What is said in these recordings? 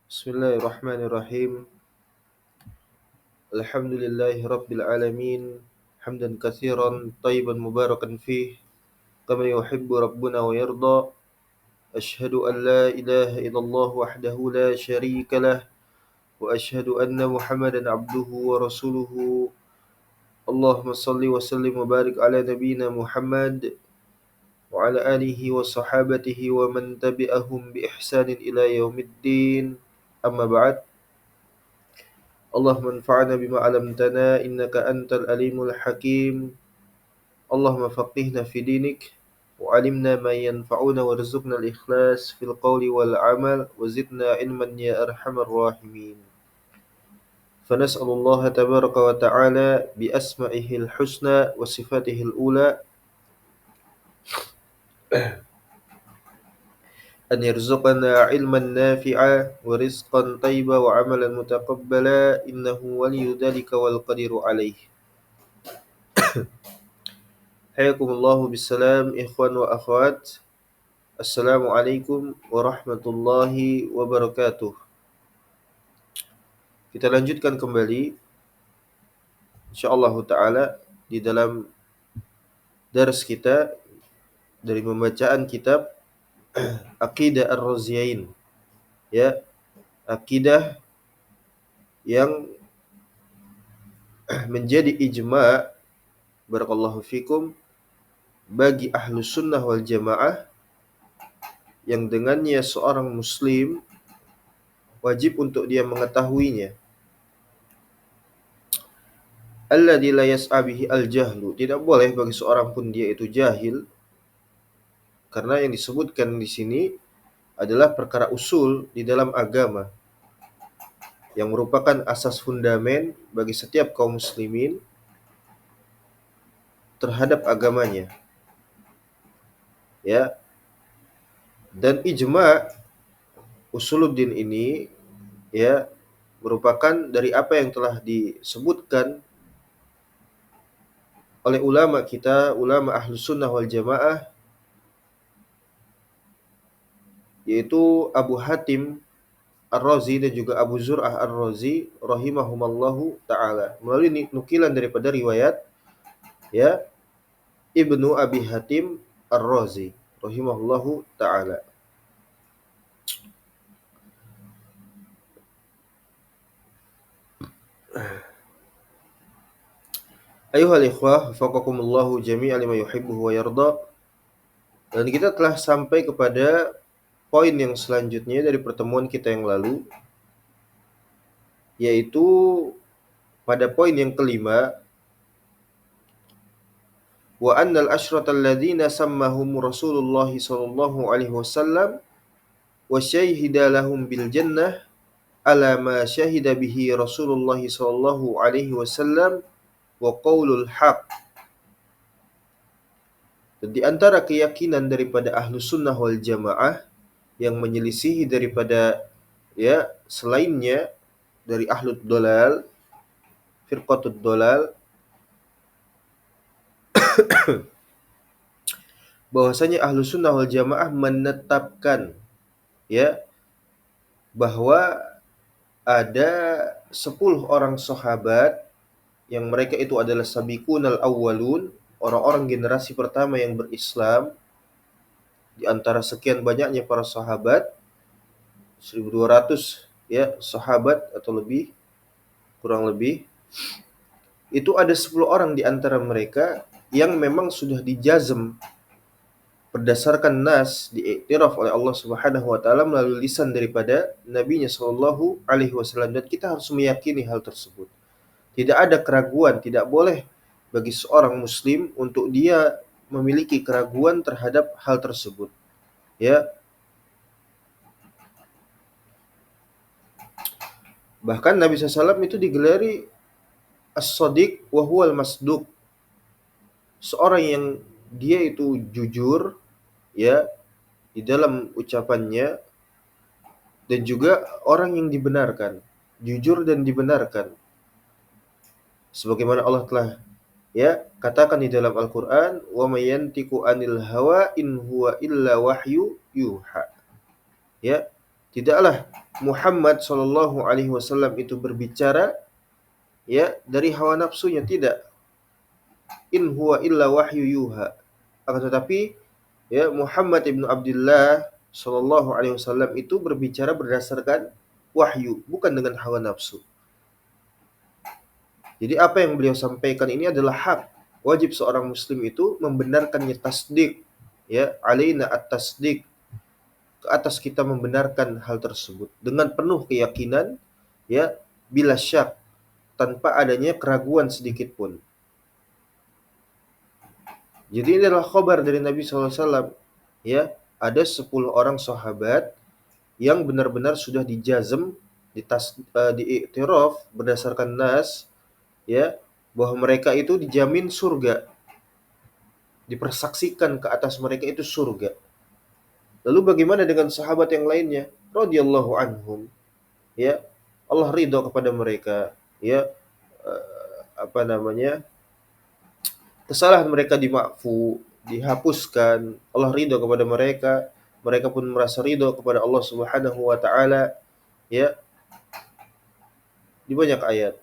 Bismillahirrahmanirrahim. Alhamdulillahi rabbil alamin. Hamdan katsiran tayyiban mubarakan fih kama yuhibbu rabbuna wa yarda. Asyhadu an la ilaha illallah wahdahu la syarika lah wa asyhadu anna Muhammadan abduhu wa rasuluhu. Allahumma salli wa sallim wa barik ala nabiyyina Muhammad wa ala alihi wa sahabatihi wa man tabi'ahum bi ihsanin ila yaumiddin. Amma ba'd. اللهم انفعنا بما علمتنا إنك أنت الأليم الحكيم. اللهم فقهنا في دينك وعلمنا ما ينفعنا وارزقنا الإخلاص في القول والعمل وزدنا علما يا أرحم الراحمين. فنسأل الله تبارك وتعالى بأسمائه الحسنى وصفاته الأولى أن يرزقنا علما نافعا ورزقا طيبا وعملا متقبلا إنه ولي ذلك والقدير عليه. Hayakumullahu bisalam ikhwan wa akhwat. Assalamualaikum warahmatullahi wabarakatuh. Kita lanjutkan kembali insyaallah taala di dalam dars kita dari pembacaan kitab Aqidah Ar-Raziyain. Ya, akidah yang menjadi ijma' barakallahu fikum bagi ahlus sunnah wal jamaah yang dengannya seorang muslim wajib untuk dia mengetahuinya. Alladzi la yas'a bihi al-jahlu, tidak boleh bagi seorang pun dia itu jahil, karena yang disebutkan di sini adalah perkara usul di dalam agama yang merupakan asas fundamen bagi setiap kaum muslimin terhadap agamanya. Ya. Dan ijma' usuluddin ini ya merupakan dari apa yang telah disebutkan oleh ulama kita, ulama Ahlus Sunnah wal Jamaah, yaitu Abu Hatim Ar-Razi dan juga Abu Zur'ah Ar-Razi rahimahumallahu taala, melalui nukilan daripada riwayat ya Ibnu Abi Hatim Ar-Razi rahimahullahu taala. Ayuhal ikhwah, faqakumullahu jami'an lima yuhibbu wa yarda. Dan kita telah sampai kepada poin yang selanjutnya dari pertemuan kita yang lalu, yaitu pada poin yang kelima, wa annal ashratal ladzina sammahum Rasulullah sallallahu alaihi wasallam wa syahida lahum bil jannah ala ma syahida bihi Rasulullah sallallahu alaihi wasallam wa qaulul haq. Dan di antara keyakinan daripada Ahlus Sunnah wal Jamaah yang menyelisihi daripada ya selainnya dari Ahlud Dolal, Firqatud Dolal, bahwasanya Ahlus Sunnah wal Jamaah menetapkan ya bahwa ada 10 orang sahabat yang mereka itu adalah sabiqunal awwalun, orang-orang generasi pertama yang berislam di antara sekian banyaknya para sahabat, 1200 ya sahabat atau lebih, kurang lebih. Itu ada 10 orang di antara mereka yang memang sudah dijazm berdasarkan nas, diiktiraf oleh Allah Subhanahu wa taala melalui lisan daripada nabinya sallallahu alaihi wasallam, dan kita harus meyakini hal tersebut. Tidak ada keraguan, tidak boleh bagi seorang muslim untuk dia memiliki keraguan terhadap hal tersebut. Ya. Bahkan Nabi SAW itu digelari as-sadiq wa huwal masduq. Seorang yang dia itu jujur ya di dalam ucapannya, dan juga orang yang dibenarkan, jujur dan dibenarkan. Sebagaimana Allah telah ya katakan di dalam Al-Qur'an, wa may yantiqu 'anil hawa in huwa illa wahyu yuha. Ya, Tidaklah Muhammad Shallallahu Alaihi Wasallam itu berbicara ya dari hawa nafsunya, tidak. In huwa illa wahyu yuha. Akan tetapi ya Muhammad ibnu Abdullah Shallallahu Alaihi Wasallam itu berbicara berdasarkan wahyu, bukan dengan hawa nafsu. Jadi apa yang beliau sampaikan ini adalah hak. Wajib seorang muslim itu membenarkannya, tasdik. Ya, alaina at-tasdik, ke atas kita membenarkan hal tersebut dengan penuh keyakinan, ya, bila syak, tanpa adanya keraguan sedikit pun. Jadi ini adalah khabar dari Nabi SAW. Ya, ada 10 orang sahabat yang benar-benar sudah dijazm, diiktiraf berdasarkan nas, ya, bahwa mereka itu dijamin surga, dipersaksikan ke atas mereka itu surga. Lalu bagaimana dengan sahabat yang lainnya? Radhiyallahu anhum, ya, Allah ridho kepada mereka, ya, apa namanya, kesalahan mereka dimaafkan, dihapuskan, Allah ridho kepada mereka, mereka pun merasa ridho kepada Allah Subhanahu wa taala, ya, di banyak ayat.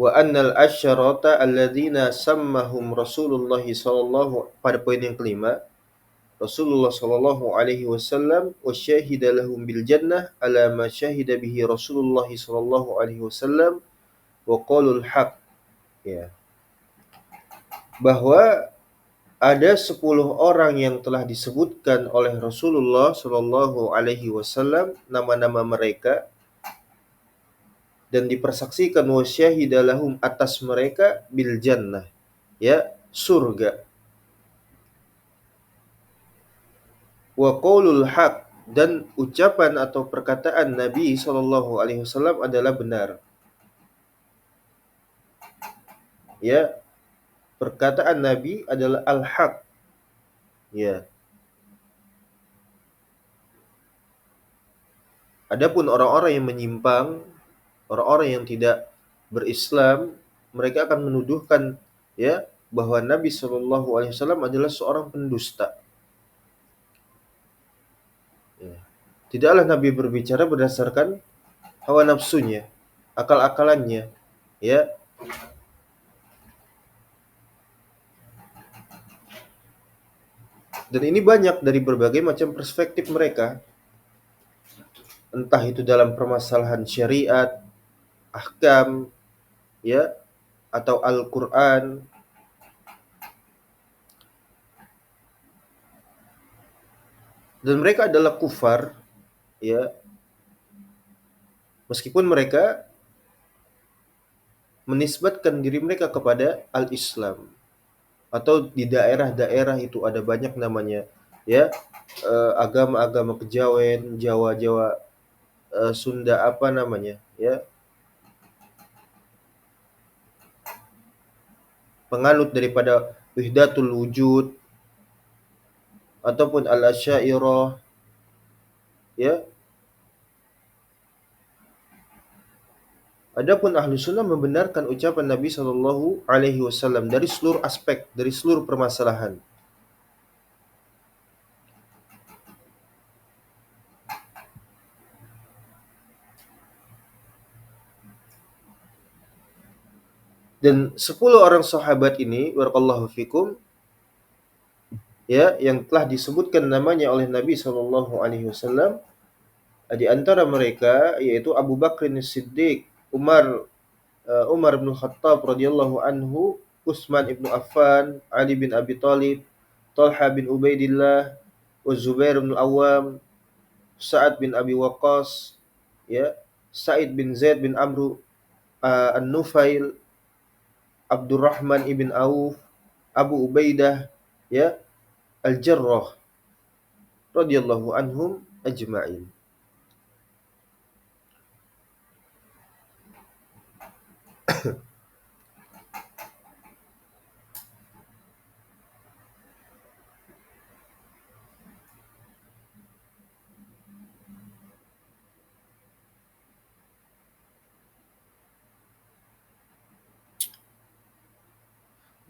Wa annal asyarata alladzina sammahum Rasulullah sallallahu, pada poin yang kelima, Rasulullah sallallahu alaihi wasallam wa syahida lahum bil jannah ala ma syahida bihi Rasulullah sallallahu alaihi wasallam wa qalul haq, ya, bahwa ada 10 orang yang telah disebutkan oleh Rasulullah sallallahu alaihi wasallam nama-nama mereka, dan dipersaksikan wa syahida lahum atas mereka bil jannah, ya, surga, wa qaulul haq, dan ucapan atau perkataan Nabi sallallahu alaihi wasallam adalah benar. Ya, perkataan Nabi adalah al-haq. Ya. Adapun orang-orang yang menyimpang, orang-orang yang tidak berislam, mereka akan menuduhkan, ya, bahwa Nabi sallallahu alaihi wasallam adalah seorang pendusta. Ya. Tidaklah Nabi berbicara berdasarkan hawa nafsunya, akal-akalannya, ya. Dan ini banyak dari berbagai macam perspektif mereka, entah itu dalam permasalahan syariat, ahkam, ya, atau Al-Qur'an. Dan mereka adalah kufar, ya, meskipun mereka menisbatkan diri mereka kepada al-Islam, atau di daerah-daerah itu ada banyak namanya, ya, agama-agama kejawen, Jawa-Jawa, Sunda, apa namanya, ya, penganut daripada wahdatul wujud ataupun al-asy'ariyah, ya. Adapun ahlu sunnah membenarkan ucapan Nabi Shallallahu Alaihi Wasallam dari seluruh aspek, dari seluruh permasalahan. Dan 10 orang sahabat ini, barakallahu fikum, ya, yang telah disebutkan namanya oleh Nabi Shallallahu Alaihi Wasallam, di antara mereka yaitu Abu Bakr As-Siddiq, Umar bin Khattab radhiyallahu anhu, Utsman ibnu Affan, Ali bin Abi Thalib, Talha bin Ubaidillah, Zubair bin Awam, Sa'ad bin Abi Waqqas, ya, Sa'id bin Zaid bin Amru An-Nufail, Abdurrahman ibn Auf, Abu Ubaidah, ya, Al-Jarrah radhiyallahu anhum ajma'in.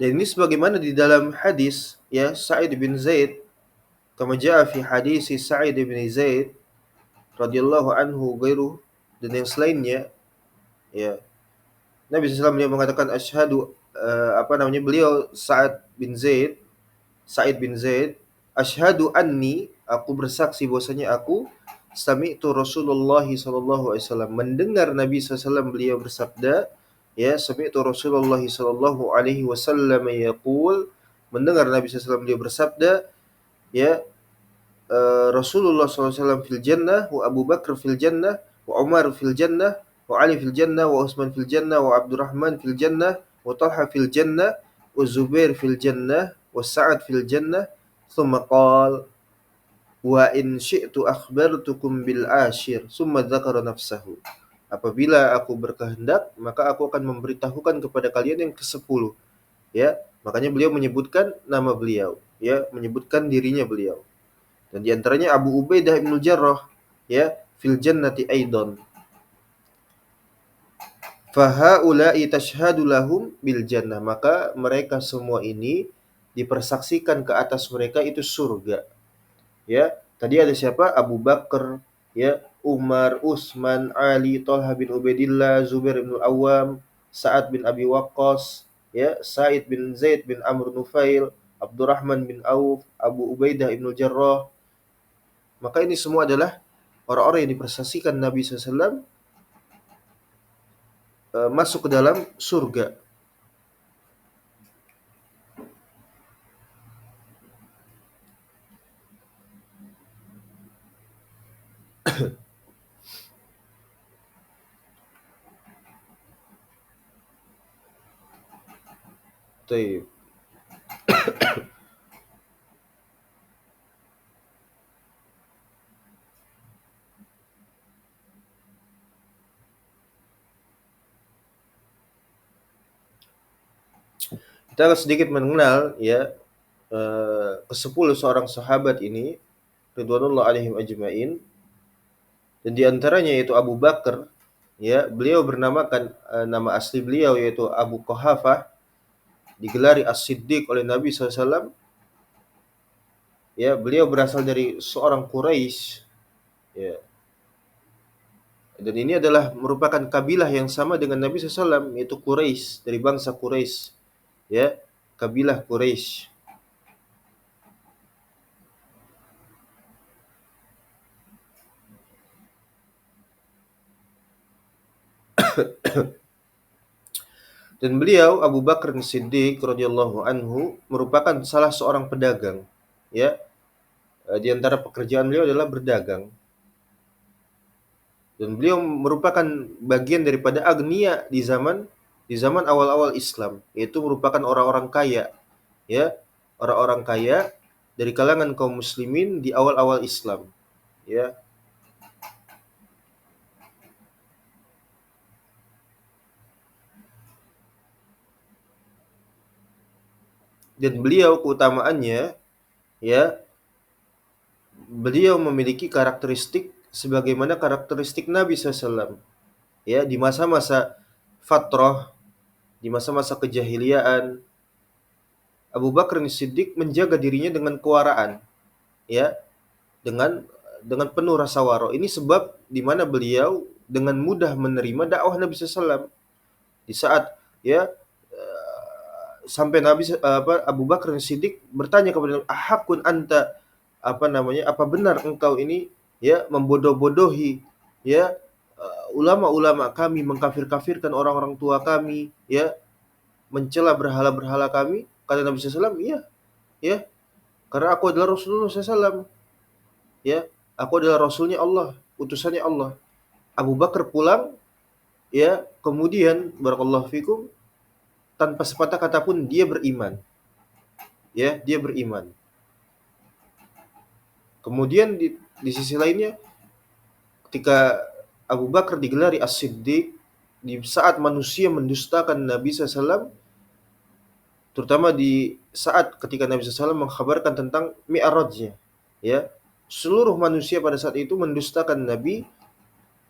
Dan ini sebagaimana di dalam hadis ya Sa'id bin Zaid, kama jaa fi hadis Sa'id bin Zaid radhiyallahu anhu ghairu, dan yang selainnya ya Nabi SAW beliau mengatakan asyhadu, beliau Sa'id bin Zaid, asyhadu anni, aku bersaksi bahwasanya aku sami'tu Rasulullah sallallahu alaihi wasallam, mendengar Nabi SAW beliau bersabda, ya sami'tu Rasulullah sallallahu alaihi wasallam yaqul, mendengar Nabi SAW beliau bersabda, ya Rasulullah SAW fil jannah, wa Abu Bakar fil jannah, wa Umar fil jannah, wa Ali fil jannah, wa Utsman fil jannah, wa Abdurrahman fil jannah, wa Talha fil jannah, wa Zubair fil jannah, wa Sa'ad fil jannah. Thumma qala wa in syi'tu akhbartukum bil ashir, thumma dzakara nafsahu. Apabila aku berkehendak, maka aku akan memberitahukan kepada kalian yang ke-10. Ya, makanya beliau menyebutkan nama beliau, ya, menyebutkan dirinya beliau. Dan di antaranya Abu Ubaidah bin Jarrah, ya, fil jannati aidan. Fahaula'i tashhadu lahum bil jannah, maka mereka semua ini dipersaksikan ke atas mereka itu surga. Ya, tadi ada siapa? Abu Bakar, ya, Umar, Utsman, Ali, Thalha bin Ubaidillah, Zubair bin Awam, Sa'ad bin Abi Waqqas, ya, Sa'id bin Zaid bin Amr Nufail, Abdurrahman bin Auf, Abu Ubaidah bin Jarrah. Maka ini semua adalah orang-orang yang dipersaksikan Nabi SAW masuk ke dalam surga. Taib. Kita akan sedikit mengenal ya ke-10 seorang sahabat ini ridwanullah alaihim ajmain. Dan di antaranya yaitu Abu Bakar, ya, beliau bernamakan nama asli beliau yaitu Abu Quhafah, digelari As-Siddiq oleh Nabi SAW. Ya, beliau berasal dari seorang Quraisy, ya. Dan ini adalah merupakan kabilah yang sama dengan Nabi SAW, yaitu Quraisy, dari bangsa Quraisy, ya, kabilah Quraisy. Dan beliau Abu Bakar Siddiq radhiyallahu anhu merupakan salah seorang pedagang, ya. Di antara pekerjaan beliau adalah berdagang. Dan beliau merupakan bagian daripada agniya di zaman awal-awal Islam, yaitu merupakan orang-orang kaya, ya, orang-orang kaya dari kalangan kaum muslimin di awal-awal Islam, ya. Dan beliau keutamaannya, ya, beliau memiliki karakteristik sebagaimana karakteristik Nabi SAW, ya, di masa-masa fatrah, di masa-masa kejahiliaan, Abu Bakar Siddiq menjaga dirinya dengan kewaraan, ya, dengan penuh rasa waro. Ini sebab di mana beliau dengan mudah menerima dakwah Nabi SAW. Di saat, ya, sampai Abu Bakar Siddiq bertanya kepada ahakun anta, apa benar engkau ini, ya, membodoh-bodohi, ya, ulama-ulama kami, mengkafir-kafirkan orang-orang tua kami, ya, mencela berhala-berhala kami? Kata Nabi SAW, iya, ya, karena aku adalah Rasulullah SAW, ya, aku adalah Rasulnya Allah, utusannya Allah. Abu Bakar pulang, ya, kemudian barakallahu fikum, tanpa sepatah kata pun dia beriman, ya, dia beriman. Kemudian di sisi lainnya, ketika Abu Bakar digelari As-Siddiq, di saat manusia mendustakan Nabi SAW, terutama di saat ketika Nabi SAW mengkhabarkan tentang Mi'rajnya, ya, seluruh manusia pada saat itu mendustakan Nabi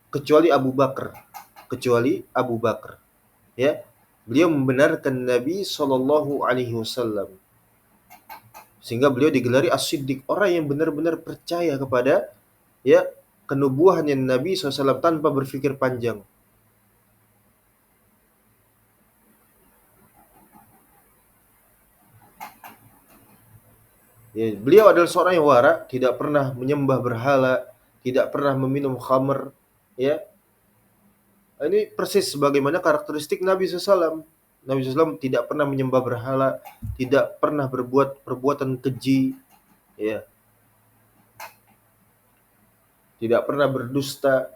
kecuali Abu Bakar, ya. Beliau membenarkan Nabi Shallallahu Alaihi Wasallam, sehingga beliau digelari As-Siddiq, orang yang benar-benar percaya kepada ya kenubuahannya Nabi SAW tanpa berpikir panjang. Ya, beliau adalah seorang yang wara, tidak pernah menyembah berhala, tidak pernah meminum khamr. Ya, ini persis sebagaimana karakteristik Nabi SAW. Nabi SAW tidak pernah menyembah berhala, tidak pernah berbuat perbuatan keji, ya, tidak pernah berdusta.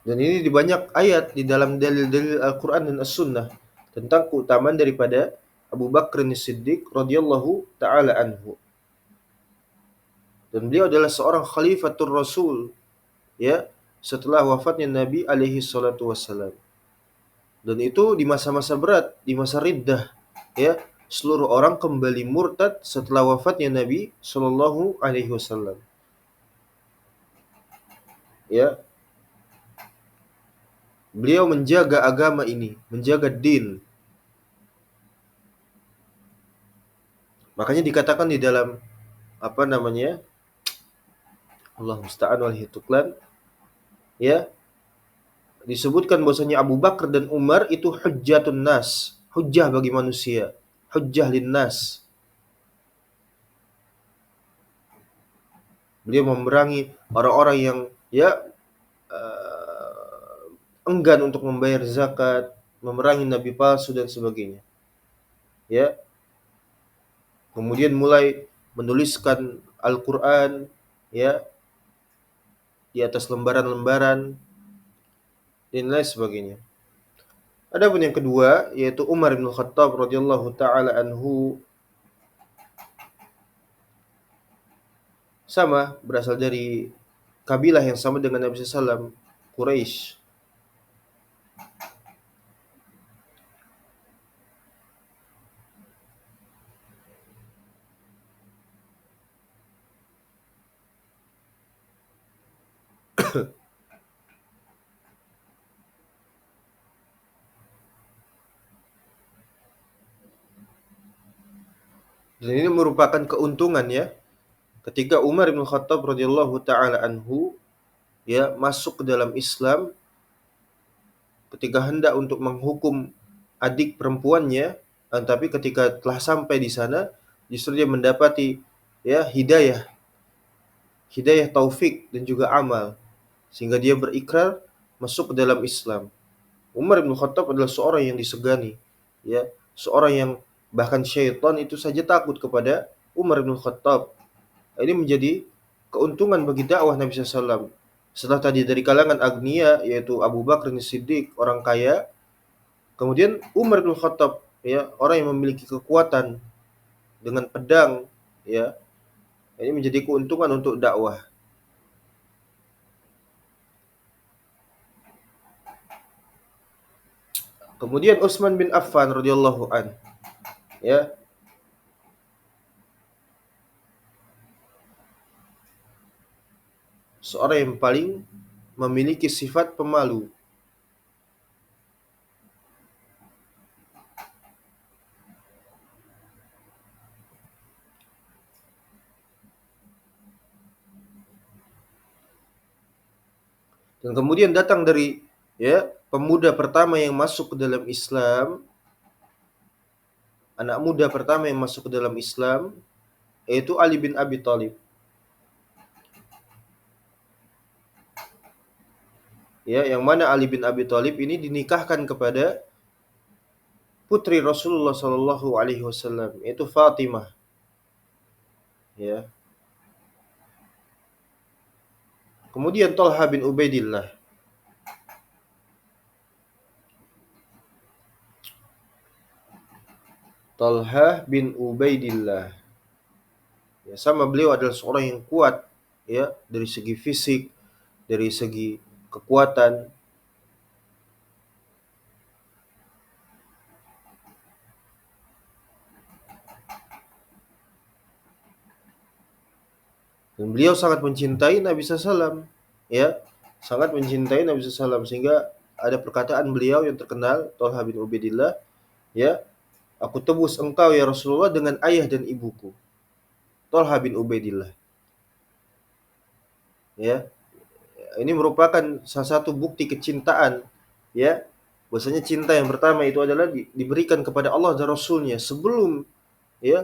Dan ini di banyak ayat di dalam dalil-dalil Al-Quran dan As-Sunnah tentang keutamaan daripada Abu Bakr As-Siddiq radhiyallahu taala anhu. Dan beliau adalah seorang khalifatul Rasul, ya, setelah wafatnya Nabi alaihi salatu wassalam. Dan itu di masa-masa berat, di masa riddah, ya, seluruh orang kembali murtad setelah wafatnya Nabi sallallahu alaihi wasallam. Ya, beliau menjaga agama ini, menjaga din. Makanya dikatakan di dalam apa namanya? Allah musta'an wal hituklan, ya, disebutkan bahwasanya Abu Bakar dan Umar itu hujjatun nas, hujjah bagi manusia, hujjah linnas. Beliau memerangi orang-orang yang ya enggan untuk membayar zakat, memerangi nabi palsu dan sebagainya. Ya, kemudian mulai menuliskan Al-Qur'an, ya, di atas lembaran-lembaran dan lain sebagainya. Adapun yang kedua yaitu Umar bin Khattab radhiyallahu taala anhu, sama berasal dari kabilah yang sama dengan Nabi SAW, Quraisy. Dan ini merupakan keuntungan, ya, ketika Umar bin Khattab radhiyallahu taala anhu ya masuk ke dalam Islam, ketika hendak untuk menghukum adik perempuannya, tapi ketika telah sampai di sana justru dia mendapati ya hidayah, hidayah taufik dan juga amal, sehingga dia berikrar masuk ke dalam Islam. Umar bin Khattab adalah seorang yang disegani, ya, seorang yang bahkan syaitan itu saja takut kepada Umar bin Khattab. Ini menjadi keuntungan bagi dakwah Nabi SAW. Setelah tadi dari kalangan agnia yaitu Abu Bakar Siddiq, orang kaya, kemudian Umar bin Khattab, ya, orang yang memiliki kekuatan dengan pedang, ya. Ini menjadi keuntungan untuk dakwah. Kemudian Utsman bin Affan radhiyallahu an, ya, seorang yang paling memiliki sifat pemalu. Dan kemudian datang dari ya pemuda pertama yang masuk ke dalam Islam, anak muda pertama yang masuk ke dalam Islam, yaitu Ali bin Abi Thalib. Ya, yang mana Ali bin Abi Thalib ini dinikahkan kepada putri Rasulullah Shallallahu Alaihi Wasallam, yaitu Fatimah. Ya. Kemudian Talha bin Ubaidillah. Talha bin Ubaidillah. Ya, sama beliau adalah seorang yang kuat, ya, dari segi fisik, dari segi kekuatan. Dan beliau sangat mencintai Nabi SAW, ya, sangat mencintai Nabi SAW, sehingga ada perkataan beliau yang terkenal, Thalha bin Ubaidillah, ya, aku tebus engkau ya Rasulullah dengan ayah dan ibuku. Thalha bin Ubaidillah, ya. Ini merupakan salah satu bukti kecintaan, ya. Bahwasanya cinta yang pertama itu adalah diberikan kepada Allah dan Rasulnya sebelum, ya,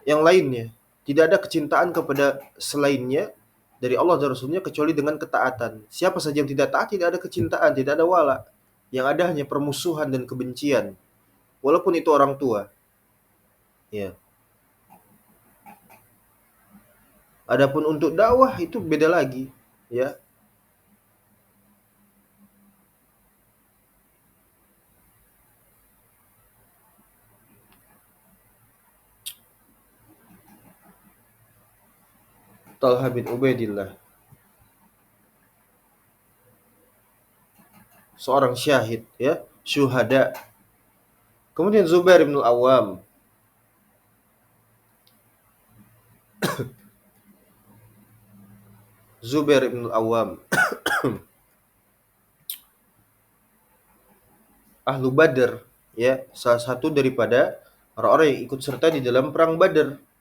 yang lainnya. Tidak ada kecintaan kepada selainnya dari Allah dan Rasulnya kecuali dengan ketaatan. Siapa saja yang tidak taat tidak ada kecintaan, tidak ada wala. Yang ada hanya permusuhan dan kebencian. Walaupun itu orang tua. Ya. Adapun untuk dakwah itu beda lagi. Ya. Talha bin Ubaidillah, seorang syahid, ya, syuhada. Kemudian Zubair bin Al-Awwam, Zubair bin Al-Awwam, ahlu Badr, ya, salah satu daripada orang-orang yang ikut serta di dalam perang Badr.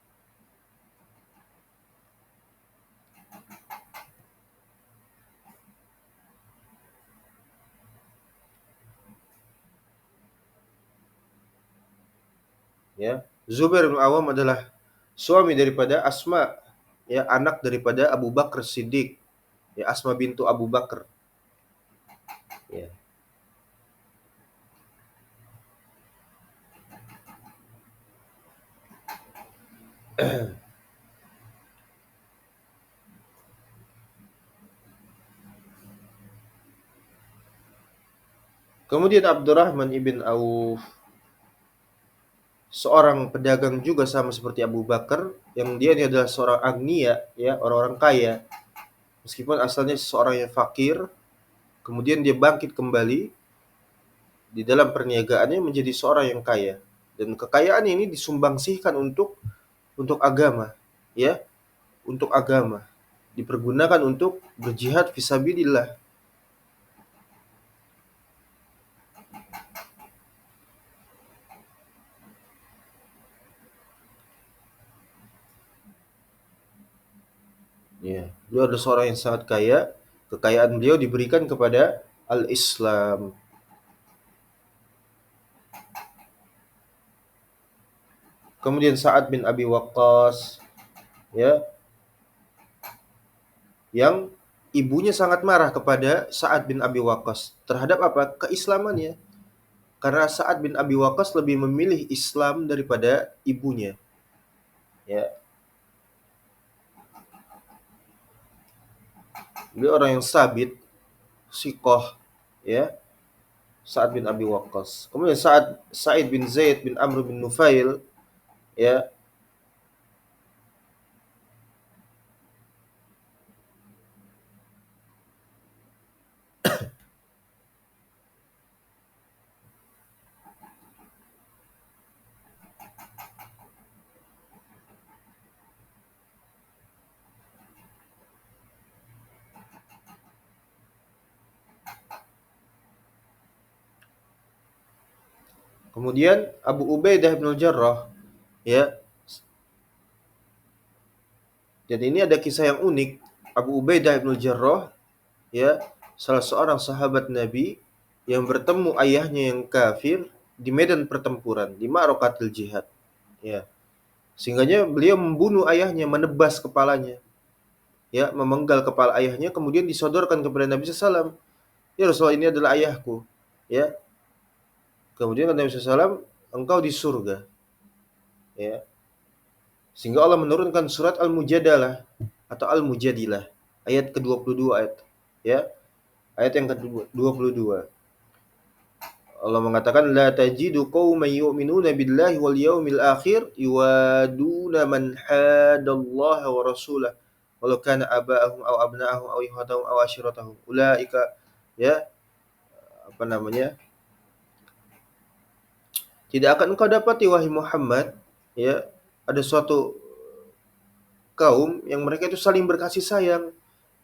Ya, Zubair bin Awam adalah suami daripada Asma, ya, anak daripada Abu Bakar Siddiq, ya, Asma bintu Abu Bakar, ya. Kemudian Abdurrahman ibn Auf, seorang pedagang juga sama seperti Abu Bakar, yang dia ini adalah seorang agniya, ya, orang-orang kaya, meskipun asalnya seorang yang fakir, kemudian dia bangkit kembali di dalam perniagaannya menjadi seorang yang kaya, dan kekayaan ini disumbangsihkan untuk agama, ya, untuk agama, dipergunakan untuk berjihad fisabilillah. Ya, beliau adalah seorang yang sangat kaya. Kekayaan beliau diberikan kepada al-Islam. Kemudian Sa'ad bin Abi Waqqas, ya, yang ibunya sangat marah kepada Sa'ad bin Abi Waqqas terhadap apa? Keislamannya. Karena Sa'ad bin Abi Waqqas lebih memilih Islam daripada ibunya. Ya, beliau orang yang sabit, sikoh, ya, Sa'ad bin Abi Waqqas. Kemudian Sa'id bin Zaid bin Amr bin Nufail, ya. Kemudian Abu Ubaidah bin Jarrah, ya. Dan ini ada kisah yang unik. Abu Ubaidah bin Jarrah, ya, salah seorang sahabat Nabi yang bertemu ayahnya yang kafir di medan pertempuran, di ma'rakatil jihad, ya. Sehingganya beliau membunuh ayahnya, menebas kepalanya, ya, memenggal kepala ayahnya, kemudian disodorkan kepada Nabi SAW. Ya Rasulullah, ini adalah ayahku, ya. Kemudian kata Nabi SAW, engkau di surga, ya. Sehingga Allah menurunkan surat Al-Mujadalah atau Al-Mujadilah ayat ke-22, ayat, ya, ayat yang ke-22. Allah mengatakan la tajidu qauman yu'minuna billahi wal yaumil akhir yuwaduna man hadallaha wa rasulah walau kana aba'ahum aw abna'ahum aw ikhwatahum aw ashiratahum ulaika, ya, apa namanya, tidak akan engkau dapati wahai Muhammad, ya, ada suatu kaum yang mereka itu saling berkasih sayang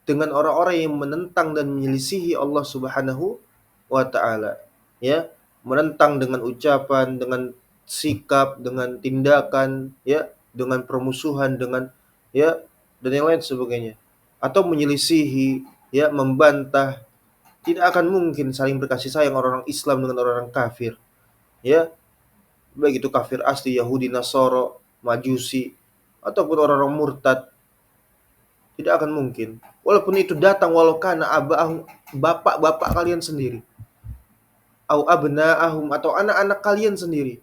dengan orang-orang yang menentang dan menyelisihi Allah Subhanahu wa taala. Ya, menentang dengan ucapan, dengan sikap, dengan tindakan, ya, dengan permusuhan, dengan ya dan yang lain sebagainya. Atau menyelisihi, ya, membantah. Tidak akan mungkin saling berkasih sayang orang-orang Islam dengan orang-orang kafir. Ya, baik itu kafir asli Yahudi, Nasoro, Majusi ataupun orang-orang murtad, tidak akan mungkin. Walaupun itu datang walau kana abahum, bapak-bapak kalian sendiri, au abnaahum, atau anak-anak kalian sendiri,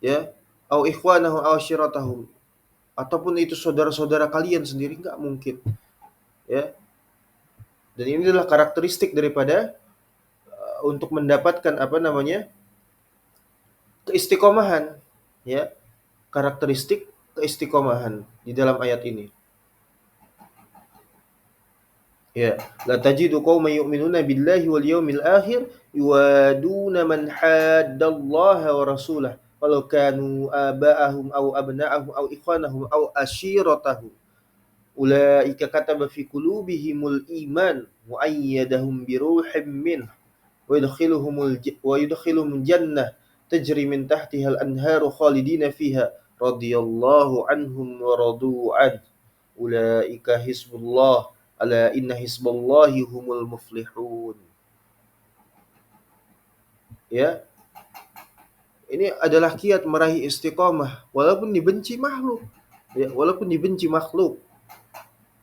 ya, au ikhwanahum au asyiratahum, ataupun itu saudara-saudara kalian sendiri, enggak mungkin, ya. Dan ini adalah karakteristik daripada untuk mendapatkan apa namanya? Keistiqomahan, ya. Karakteristik keistiqomahan di dalam ayat ini. Ya, la tajidu qauman yu'minuna billahi wal yawmil akhir yuwaduna man haddallaha wa rasulahu walau kanu aba'ahum aw abna'ahum aw ikhwanahum aw ashiratahum ulaika kataba fi qulubihimul iman wa ayyadahum bi ruhin min wa yudkhiluhum jannah tajri min tahtiha al-anharu khalidina fiha radhiyallahu anhum wa radu an ulaika hizbullah ala inna hizballahi humul muflihun. Ya, ini adalah kiat meraih istiqomah walaupun dibenci makhluk. Ya, walaupun dibenci makhluk.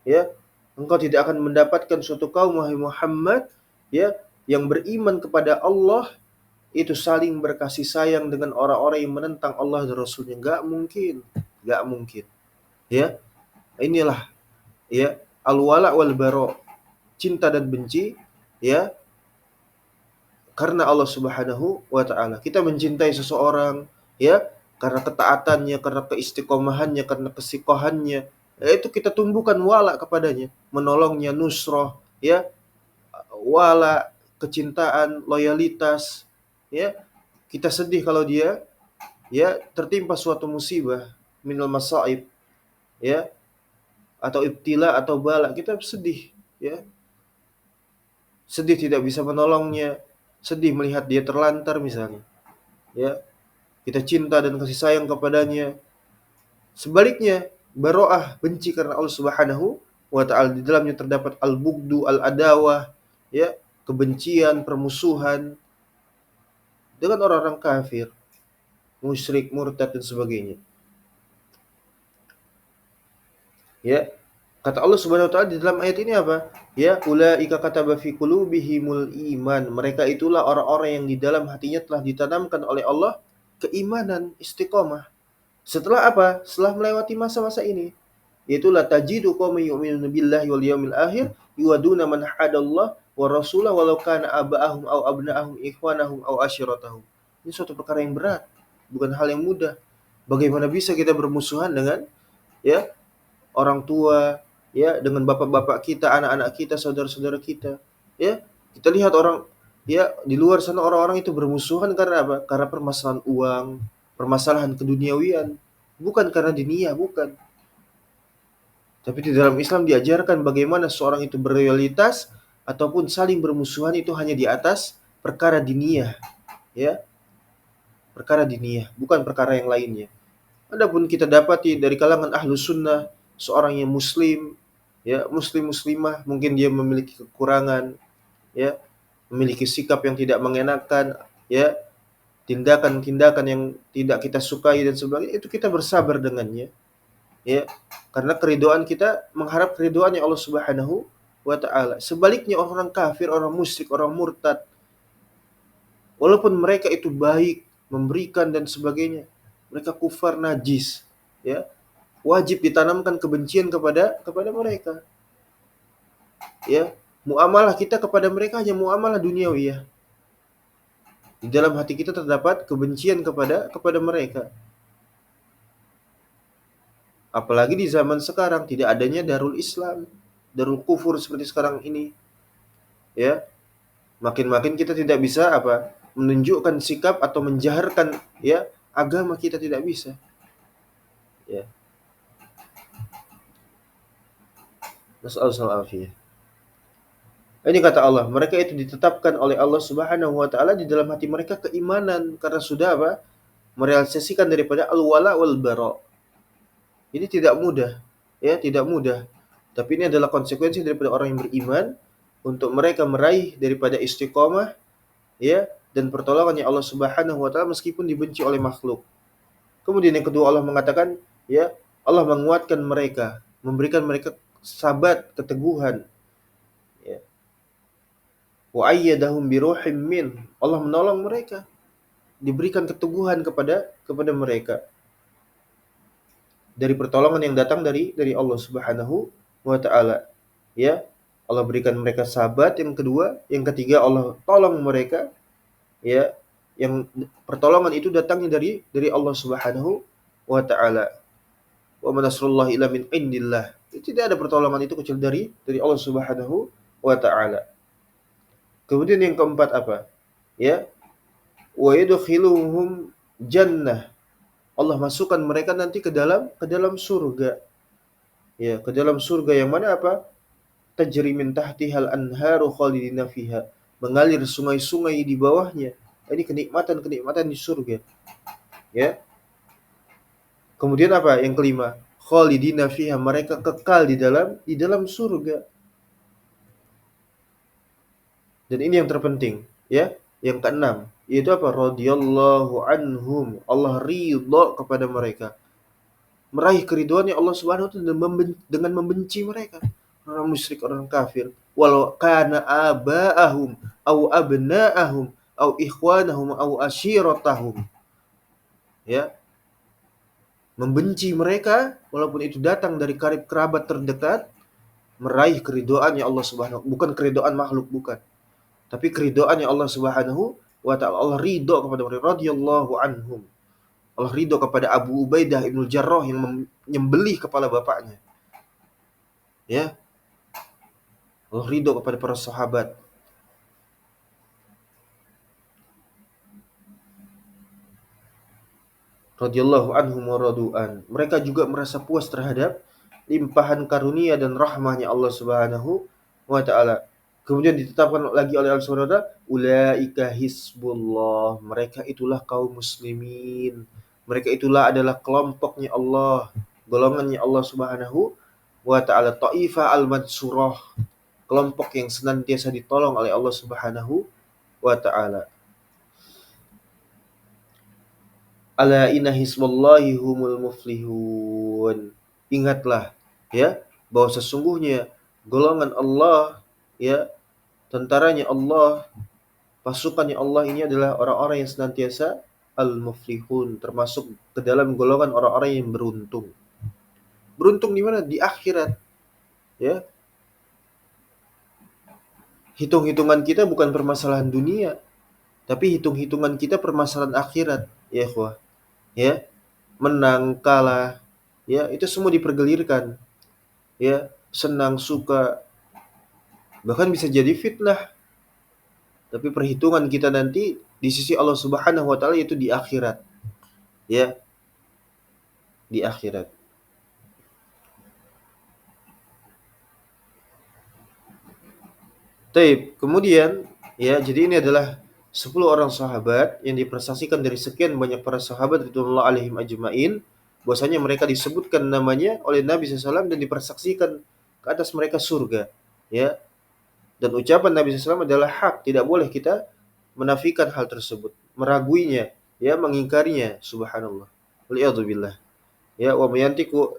Ya, engkau tidak akan mendapatkan suatu kaum wahai Muhammad, ya, yang beriman kepada Allah itu saling berkasih sayang dengan orang-orang yang menentang Allah dan Rasulnya. Enggak mungkin. Enggak mungkin. Ya, inilah, ya, al-wala wal bara, cinta dan benci, ya, karena Allah Subhanahu wa taala. Kita mencintai seseorang, ya, karena ketaatannya, karena keistiqomahannya, karena kesikohannya. Ya, itu kita tumbuhkan wala kepadanya, menolongnya, nusroh, ya, wala, kecintaan, loyalitas, ya. Kita sedih kalau dia, ya, tertimpa suatu musibah, minal masaib, ya, atau ibtila atau bala, kita sedih, ya. Sedih tidak bisa menolongnya, sedih melihat dia terlantar misalnya. Ya, kita cinta dan kasih sayang kepadanya. Sebaliknya, baro'ah, benci karena Allah Subhanahu wa taala, di dalamnya terdapat al-bugdu, al-adawah, ya, kebencian, permusuhan dengan orang-orang kafir, musyrik, murtad dan sebagainya. Ya, kata Allah Subhanahu wa taala di dalam ayat ini apa? Ya, ulaika kataba fi qulubihimul iman. Mereka itulah orang-orang yang di dalam hatinya telah ditanamkan oleh Allah keimanan, istiqomah. Setelah apa? Setelah melewati masa-masa ini, yaitu la tajidu qauman yu'minuna billahi wal yawmil akhir yuwaduna man hadallah wa rasulahu walau kana aba'ahum aw abna'ahum ikhwanahum aw ashiratahum. Ini suatu perkara yang berat, bukan hal yang mudah. Bagaimana bisa kita bermusuhan dengan, ya, orang tua, ya, dengan bapak-bapak kita, anak-anak kita, saudara-saudara kita, ya. Kita lihat orang, ya, di luar sana orang-orang itu bermusuhan karena apa? Karena permasalahan uang, permasalahan keduniawian, bukan karena diniyah, bukan. Tapi di dalam Islam diajarkan bagaimana seorang itu berloyalitas ataupun saling bermusuhan itu hanya di atas perkara diniyah, ya, perkara diniyah, bukan perkara yang lainnya. Adapun kita dapati dari kalangan ahlu sunnah, seorang yang muslim, ya, muslimah, mungkin dia memiliki kekurangan, ya, memiliki sikap yang tidak mengenakan, ya, tindakan-tindakan yang tidak kita sukai dan sebagainya, itu kita bersabar dengannya, ya, karena keridhaan kita mengharap keridhaannya Allah Subhanahu wa taala. Sebaliknya orang kafir, orang musyrik, orang murtad, walaupun mereka itu baik, memberikan dan sebagainya, mereka kufar, najis, ya, wajib ditanamkan kebencian kepada mereka. Ya, muamalah kita kepada mereka hanya muamalah duniawi, ya. Di dalam hati kita terdapat kebencian kepada mereka. Apalagi di zaman sekarang tidak adanya darul Islam, darul kufur seperti sekarang ini. Ya, makin-makin kita tidak bisa apa? Menunjukkan sikap atau menjaharkan, ya, agama kita, tidak bisa. Ya. Nas'alullah afiyah. Ini kata Allah, mereka itu ditetapkan oleh Allah Subhanahu wa taala di dalam hati mereka keimanan karena sudah apa? Merealisasikan daripada al-wala wal bara. Ini tidak mudah, ya, tidak mudah. Tapi ini adalah konsekuensi daripada orang yang beriman untuk mereka meraih daripada istiqomah, ya, dan pertolongannya Allah Subhanahu wa taala meskipun dibenci oleh makhluk. Kemudian yang kedua Allah mengatakan, ya, Allah menguatkan mereka, memberikan mereka sabat, keteguhan, ya. Wa ayyadahum bi ruhim min. Allah menolong mereka, diberikan keteguhan kepada mereka dari pertolongan yang datang dari Allah Subhanahu wa taala. Ya, Allah berikan mereka sabat yang kedua, yang ketiga Allah tolong mereka, ya, yang pertolongan itu datangnya dari Allah Subhanahu wa taala. Wa manasrullahi illa min indillah. Tidak ada pertolongan itu kecuali dari Allah Subhanahu wa taala. Kemudian yang keempat apa? Ya, wa yudkhiluhum jannah. Allah masukkan mereka nanti ke dalam surga. Ya, ke dalam surga yang mana apa? Tajri min tahtihal anharu khalidina fiha. Mengalir sungai-sungai di bawahnya. Ini kenikmatan-kenikmatan di surga. Ya. Kemudian apa? Yang kelima, khalidina fiha, mereka kekal di dalam surga. Dan ini yang terpenting, ya. Yang keenam, yaitu apa? Radhiyallahu anhum. Allah ridha kepada mereka. Meraih keridhaannya Allah Subhanahu wa taala dengan membenci mereka. Orang musyrik, orang kafir. Walau kana aba'ahum au abna'ahum au ikhwanahum au ashiratahum. Ya, membenci mereka walaupun itu datang dari karib kerabat terdekat, meraih keridhaannya Allah Subhanahu, bukan keridhaan makhluk, bukan. Tapi keridhaannya Allah Subhanahu wa taala. Allah ridha kepada mereka, radhiyallahu anhum. Allah ridha kepada Abu Ubaidah Ibnu Jarrah yang menyembelih kepala bapaknya. Ya, Allah ridha kepada para sahabat. Radhiyallahu anhum wa radu'an. Mereka juga merasa puas terhadap limpahan karunia dan rahmahnya Allah Subhanahu wa taala. Kemudian ditetapkan lagi oleh Allah Subhanahu wa taala, ulaika hisbullah. Mereka itulah kaum muslimin. Mereka itulah adalah kelompoknya Allah, golongannya Allah Subhanahu wa taala, taifah al-mansurah, kelompok yang senantiasa ditolong oleh Allah Subhanahu wa taala. Ala inna hisballahi humul muflihun. Ingatlah, ya, bahwa sesungguhnya golongan Allah, ya, tentaranya Allah, pasukannya Allah ini adalah orang-orang yang senantiasa al-muflihun, termasuk ke dalam golongan orang-orang yang beruntung. Beruntung di mana? Di akhirat, ya. Hitung-hitungan kita bukan permasalahan dunia, tapi hitung-hitungan kita permasalahan akhirat, ya ikhwah. Ya, menang kalah, ya, itu semua dipergelirkan, ya, senang suka, bahkan bisa jadi fitnah. Tapi perhitungan kita nanti di sisi Allah Subhanahu wa taala yaitu di akhirat, ya, di akhirat. Taib. Kemudian, ya, jadi ini adalah 10 orang sahabat yang diprestasikan dari sekian banyak para sahabat radhiyallahu alaihim ajmain, bahwasanya mereka disebutkan namanya oleh Nabi SAW dan dipersaksikan ke atas mereka surga, ya. Dan ucapan Nabi SAW adalah hak, tidak boleh kita menafikan hal tersebut, meraguinya, ya, mengingkarinya, subhanallah. Waliyadzubillah. Ya, wa mayantiku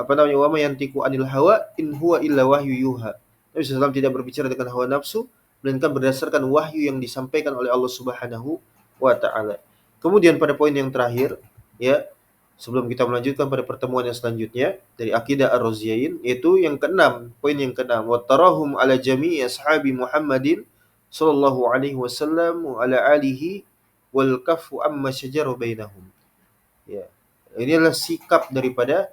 wa mayantiku anil hawa in huwa illa wahyu yuha. Nabi SAW tidak berbicara dengan hawa nafsu, melainkan berdasarkan wahyu yang disampaikan oleh Allah Subhanahu wa taala. Kemudian pada poin yang terakhir, ya, sebelum kita melanjutkan pada pertemuan yang selanjutnya dari akidah ar-Raziyain, yaitu yang keenam, poin yang keenam, wa tarahum ala jami'i ashabi Muhammadin sallallahu alaihi wasallam wa ala alihi wal kafu amma syajara bainahum. Ya. Ini adalah sikap daripada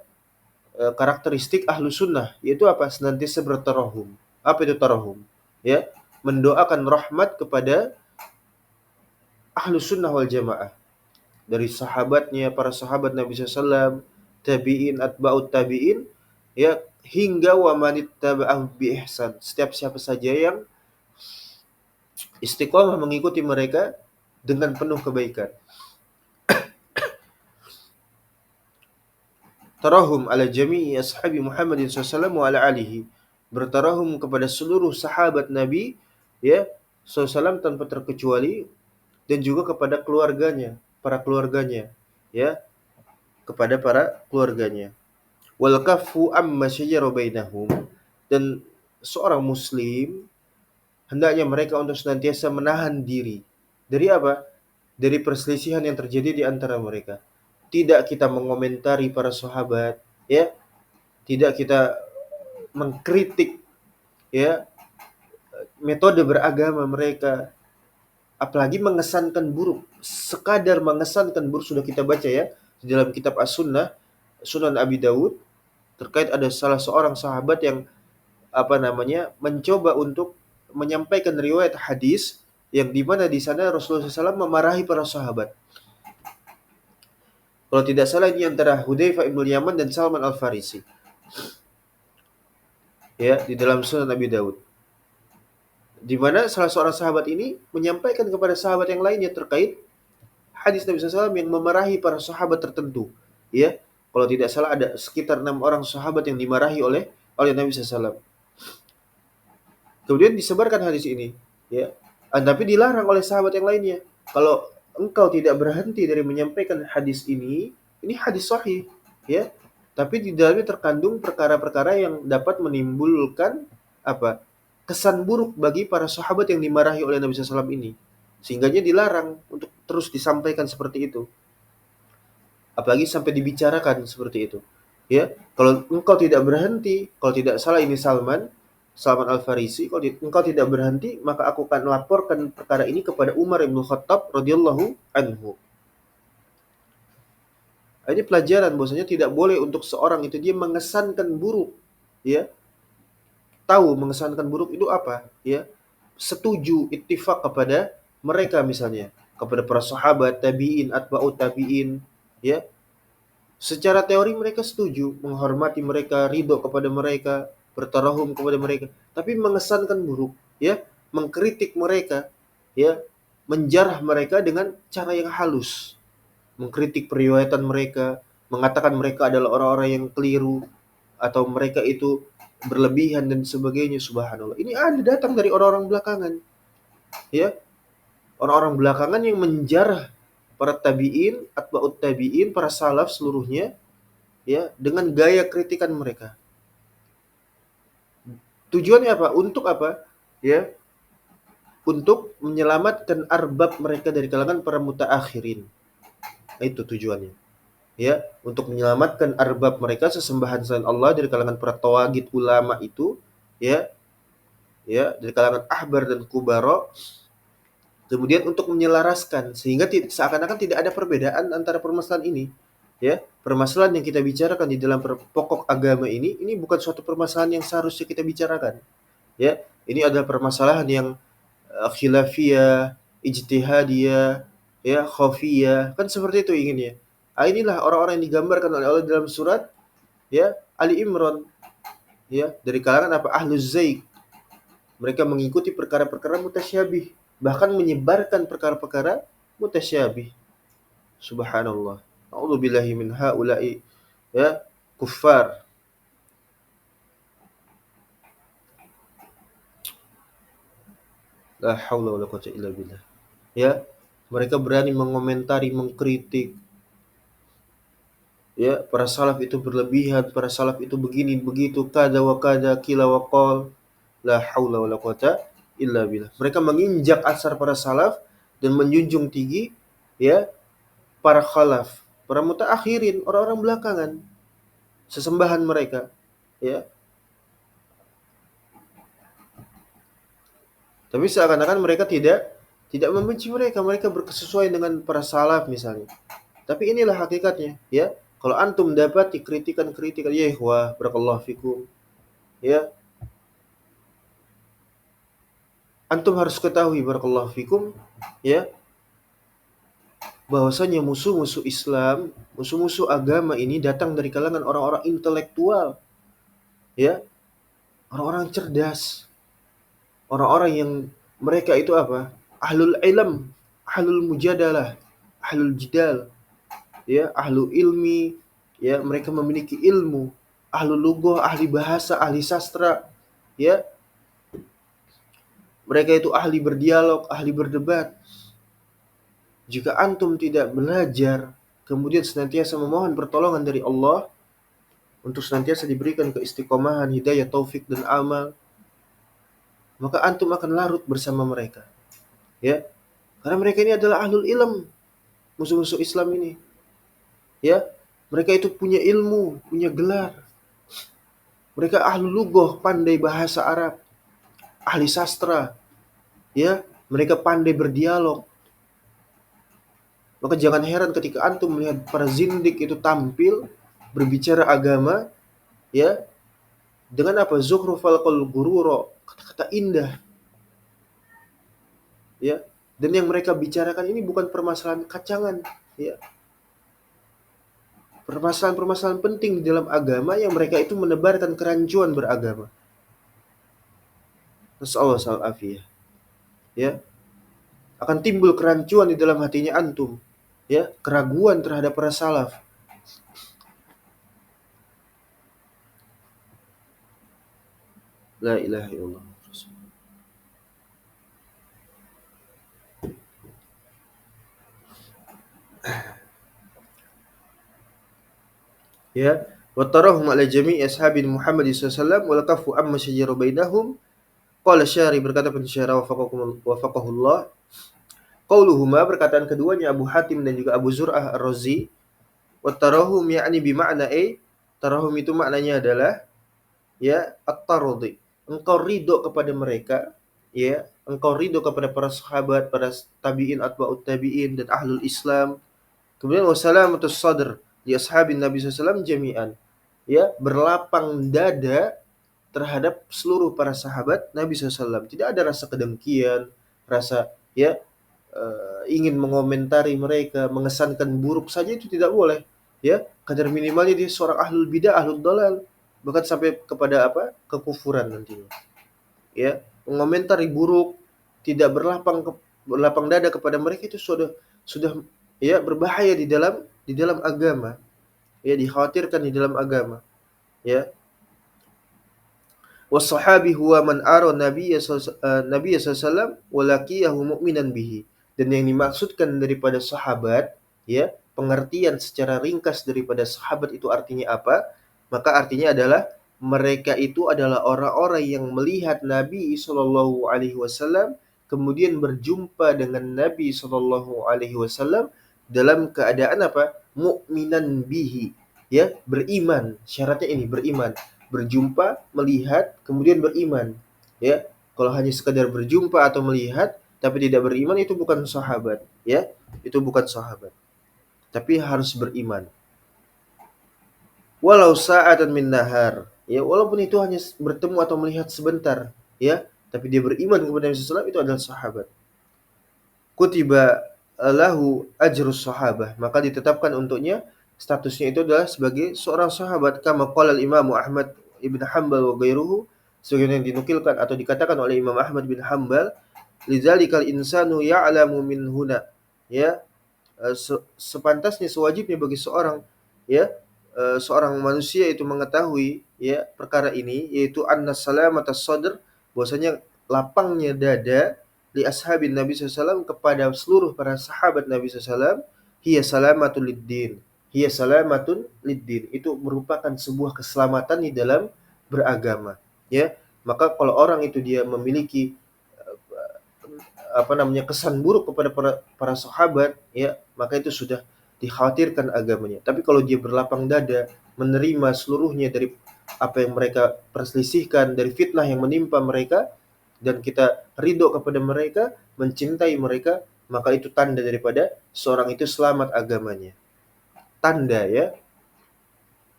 karakteristik ahlu sunnah, yaitu apa? Senantiasa bertarahum. Apa itu tarahum? Ya, mendoakan rahmat kepada ahlu sunnah wal jamaah. Dari sahabatnya, para sahabat Nabi SAW, tabi'in, atba'ut tabi'in, ya, hingga wa manittaba'ahum bi ihsan. Setiap siapa saja yang istiqomah mengikuti mereka dengan penuh kebaikan. Tarahum ala jami'i ashabi Muhammadin sallallahu wa ala alihi. Bertarahum kepada seluruh sahabat Nabi, ya, sallallahu tanpa terkecuali, dan juga kepada keluarganya, para keluarganya, ya, kepada para keluarganya. Wal kafu amma syajara bainahum, dan seorang muslim hendaknya mereka untuk senantiasa menahan diri dari apa? Dari perselisihan yang terjadi di antara mereka. Tidak kita mengomentari para sahabat, ya, tidak kita mengkritik, ya, metode beragama mereka, apalagi mengesankan buruk. Sekadar mengesankan buruk sudah kita baca, ya, di dalam kitab As-Sunnah, Sunan Abi Dawud, terkait ada salah seorang sahabat yang mencoba untuk menyampaikan riwayat hadis yang di mana di sana Rasulullah SAW memarahi para sahabat. Kalau tidak salah ini antara Hudzaifah ibn Yaman dan Salman Al-Farisi. Ya, di dalam Sunan Abi Dawud. Di mana salah seorang sahabat ini menyampaikan kepada sahabat yang lainnya terkait hadis Nabi SAW yang memarahi para sahabat tertentu. Ya, kalau tidak salah ada sekitar 6 orang sahabat yang dimarahi oleh Nabi SAW. Kemudian disebarkan hadis ini, ya. Tapi dilarang oleh sahabat yang lainnya. Kalau engkau tidak berhenti dari menyampaikan hadis ini hadis sahih, ya. Tapi di dalamnya terkandung perkara-perkara yang dapat menimbulkan kesan buruk bagi para sahabat yang dimarahi oleh Nabi SAW ini. Sehingganya dilarang untuk terus disampaikan seperti itu. Apalagi sampai dibicarakan seperti itu. Ya, kalau engkau tidak berhenti, kalau tidak salah ini Salman Al-Farisi, kalau engkau tidak berhenti, maka aku akan laporkan perkara ini kepada Umar bin Khattab radhiyallahu anhu. Ini pelajaran bahwasanya tidak boleh untuk seorang itu dia mengesankan buruk, ya. Tahu mengesankan buruk itu apa, ya. Setuju ittifaq kepada mereka misalnya, kepada para sahabat, tabi'in, atba'ut tabi'in, ya. Secara teori mereka setuju, menghormati mereka, ridho kepada mereka, bertarahum kepada mereka, tapi mengesankan buruk, ya, mengkritik mereka, ya, menjarah mereka dengan cara yang halus, mengkritik periwayatan mereka, mengatakan mereka adalah orang-orang yang keliru atau mereka itu berlebihan dan sebagainya. Subhanallah. Ini ada datang dari orang-orang belakangan, ya, orang-orang belakangan yang menjarah para tabi'in, atba'ut tabi'in, para salaf seluruhnya, ya, dengan gaya kritikan mereka. Tujuannya apa? Untuk apa? Ya, untuk menyelamatkan arbab mereka dari kalangan para mutaakhirin. Itu tujuannya. Ya, untuk menyelamatkan arbab mereka sesembahan selain Allah dari kalangan para tawagid ulama itu, ya, dari kalangan ahbar dan kubara. Kemudian untuk menyelaraskan sehingga seakan-akan tidak ada perbedaan antara permasalahan ini. Ya, permasalahan yang kita bicarakan di dalam pokok agama ini bukan suatu permasalahan yang seharusnya kita bicarakan. Ya, ini adalah permasalahan yang khilafiyah, ijtihadiyah, ya, khafiyah, kan seperti itu inginnya. Inilah orang-orang yang digambarkan oleh Allah dalam surat, ya, Ali Imran, ya, dari kalangan ahluz zaik. Mereka mengikuti perkara-perkara mutasyabih, bahkan menyebarkan perkara-perkara mutasyabih. Subhanallah. A'udzubillahi min haula'i, ya, kuffar. La haula wala quwwata illa billah. Ya, mereka berani mengomentari, mengkritik. Ya, para salaf itu berlebihan, para salaf itu begini begitu, kada wa kada, kila wa qal. La haula wala quwwata illa billah. Mereka menginjak asar para salaf dan menjunjung tinggi, ya, para khalaf, para mutaakhirin, orang-orang belakangan, sesembahan mereka, ya. Tapi seakan-akan mereka tidak membenci mereka, mereka berkesesuaian dengan para salaf misalnya. Tapi inilah hakikatnya, ya. Kalau antum dapati kritikan-kritikan, ya ikhwah, barakallahu fikum, ya, antum harus ketahui barakallahu fikum, ya, bahwasanya musuh-musuh Islam, musuh-musuh agama ini datang dari kalangan orang-orang intelektual, ya, orang-orang cerdas, orang-orang yang mereka itu apa? Ahlul ilm, ahlul mujadalah, ahlul jidal, ya, ahlu ilmi, ya, mereka memiliki ilmu, ahlu lughah, ahli bahasa, ahli sastra, ya, mereka itu ahli berdialog, ahli berdebat. Jika antum tidak belajar, kemudian senantiasa memohon pertolongan dari Allah untuk senantiasa diberikan keistiqomahan, hidayah, taufik dan amal, maka antum akan larut bersama mereka, ya. Karena mereka ini adalah ahlul ilm, musuh-musuh Islam ini, ya. Mereka itu punya ilmu, punya gelar. Mereka ahli lughah, pandai bahasa Arab, ahli sastra, ya. Mereka pandai berdialog. Maka jangan heran ketika antum melihat para zindik itu tampil berbicara agama, ya, dengan apa? Zukhrufal qaul gurura, kata-kata indah, ya. Dan yang mereka bicarakan ini bukan permasalahan kacangan, ya. Permasalahan-permasalahan penting di dalam agama yang mereka itu menebarkan kerancuan beragama. Nasallahu alaihi, ya. Akan timbul kerancuan di dalam hatinya antum, ya, keraguan terhadap para salaf. La ilaha illallah. Ya, wa tarahum ala jami'i ashabi Muhammad sallallahu alaihi wasallam wal kafu amma syajara bainahum. Qala syari, berkata pensyarah wafaqahullah, qauluhuma, perkataan keduanya Abu Hatim dan juga Abu Zur'ah Ar-Razi, wa tarahum yakni bi makna tarahum itu maknanya adalah, ya, at-taradi, engkau ridho kepada mereka, ya, engkau ridho kepada para sahabat, para tabi'in, atba'ut tabi'in dan ahlul Islam. Kemudian wasalamatus sadr li ashabin Nabi sallallahu alaihi wasallam jami'an, ya, berlapang dada terhadap seluruh para sahabat Nabi SAW. Tidak ada rasa kedengkian, rasa, ya, ingin mengomentari mereka, mengesankan buruk saja, itu tidak boleh. Ya, kadar minimalnya dia seorang ahlul bidah, ahlul dalal, bahkan sampai kepada apa? Kekufuran nantinya. Ya, mengomentari buruk, tidak berlapang dada kepada mereka, itu sudah ya berbahaya di dalam agama. Ya, dikhawatirkan di dalam agama. Ya, was-sahabi huwa man ara Nabiya sallallahu wa laqiyahu mu'minan bihi. Dan yang dimaksudkan daripada sahabat, ya, pengertian secara ringkas daripada sahabat itu artinya apa? Maka artinya adalah mereka itu adalah orang-orang yang melihat Nabi sallallahu alaihi wasallam, kemudian berjumpa dengan Nabi sallallahu alaihi wasallam dalam keadaan apa? Mu'minan bihi, ya, beriman. Syaratnya ini beriman, berjumpa, melihat, kemudian beriman. Ya, kalau hanya sekadar berjumpa atau melihat tapi tidak beriman, itu bukan sahabat, ya. Itu bukan sahabat. Tapi harus beriman. Walau sa'atan min nahar, ya, walaupun itu hanya bertemu atau melihat sebentar, ya, tapi dia beriman kepada Nabi sallallahu alaihi wasallam, itu adalah sahabat. Kutiba lahu ajrus sahabah, maka ditetapkan untuknya statusnya itu adalah sebagai seorang sahabat, kama qala al-Imam Ahmad ibn Hanbal wa ghairuhu, sebagaimana yang dinukilkan atau dikatakan oleh Imam Ahmad bin Hanbal, lidzalikal insanu ya'lamu min huna, ya, sepantasnya, sewajibnya bagi seorang, ya, seorang manusia itu mengetahui, ya, perkara ini, yaitu anna salamatas sadr, bahwasanya lapangnya dada, li ashabin Nabi SAW, kepada seluruh para sahabat Nabi SAW, hiya salamatul lid-din, hiya salamatun lid-din, itu merupakan sebuah keselamatan di dalam beragama, ya. Maka kalau orang itu dia memiliki apa namanya, kesan buruk kepada para sahabat, ya, maka itu sudah dikhawatirkan agamanya. Tapi kalau dia berlapang dada menerima seluruhnya dari apa yang mereka perselisihkan, dari fitnah yang menimpa mereka, dan kita ridho kepada mereka, mencintai mereka, maka itu tanda daripada seorang itu selamat agamanya. Tanda, ya,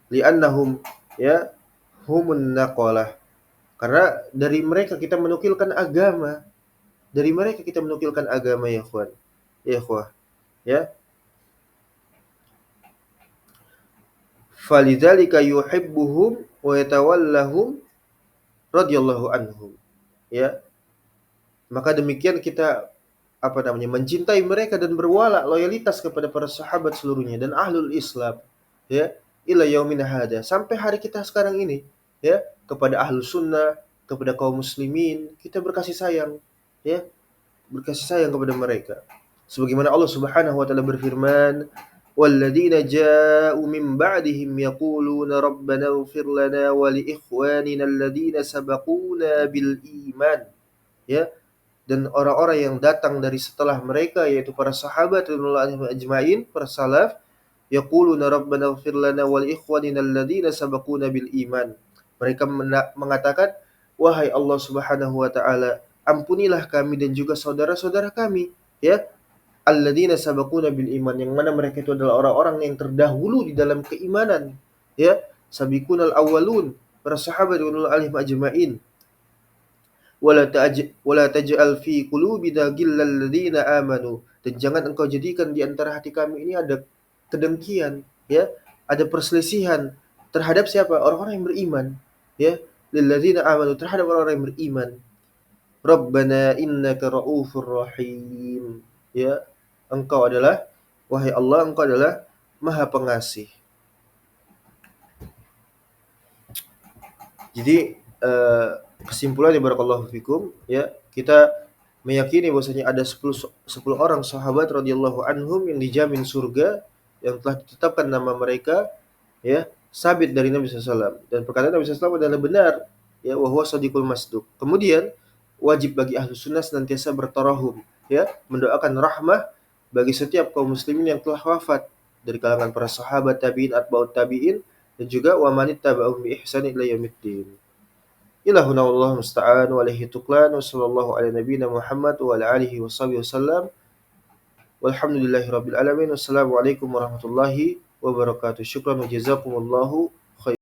li'annahum, ya, humun naqalah, karena dari mereka kita menukilkan agama. Dari mereka kita menukilkan agama, ya ikhwan. Ya ikhwah, ya. Falidzalika yuhibbuhum wa yatawallahum radhiyallahu anhum. Ya, maka demikian kita mencintai mereka dan berwala loyalitas kepada para sahabat seluruhnya dan ahlul Islam, ya, ila yaumina hada, sampai hari kita sekarang ini, ya, kepada ahlus sunnah, kepada kaum muslimin kita berkasih sayang, ya, berkasih sayang kepada mereka. Sebagaimana Allah Subhanahu wa taala berfirman, "Walladzina ja'u min ba'dihim yaquluna rabbana ighfir lana wa li ikhwanina alladzina sabaquna bil iman." Ya, dan orang-orang yang datang dari setelah mereka yaitu para sahabat radhiyallahu anhum ajma'in, para salaf, yaquluna rabbana ighfir lana wa li ikhwanina alladzina sabaquna bil iman. Mereka mengatakan, wahai Allah Subhanahu wa taala, ampunilah kami dan juga saudara-saudara kami, ya, alladzina sabaquna bil iman, yang mana mereka itu adalah orang-orang yang terdahulu di dalam keimanan, ya, sabiqunal awwalun, para sahabat radhiyallahu anhum ajma'in. Wala taj'al fi qulubina ghillal ladzina amanu, dan jangan engkau jadikan di antara hati kami ini ada kedengkian, ya, ada perselisihan terhadap siapa? Orang-orang yang beriman, ya, lil ladzina amanu, terhadap orang-orang yang beriman. Rabbana innaka raufur rahim. Ya, engkau adalah, wahai Allah, engkau adalah Maha Pengasih. Jadi kesimpulannya barakallahu fikum, ya, kita meyakini bahwasanya ada 10 orang sahabat radhiyallahu anhum yang dijamin surga, yang telah ditetapkan nama mereka, ya, sabit dari Nabi SAW, dan perkataan Nabi SAW adalah benar, ya, wa huwa shadiqul masduq. Kemudian wajib bagi ahlu sunnah senantiasa bertarahum, ya, mendoakan rahmah bagi setiap kaum muslimin yang telah wafat dari kalangan para sahabat, tabi'in, atba'ut tabi'in, dan juga wa man ittaba'ahum bi ihsan ila yaumiddin. Ilahuna wallahu musta'an wa alaihi tuklan wa sallallahu ala nabiyyina Muhammad wa ala alihi wa sahbihi wasallam. Walhamdulillahi rabbil alamin. Wassalamualaikum warahmatullahi wabarakatuh. Syukran wa jazakumullahu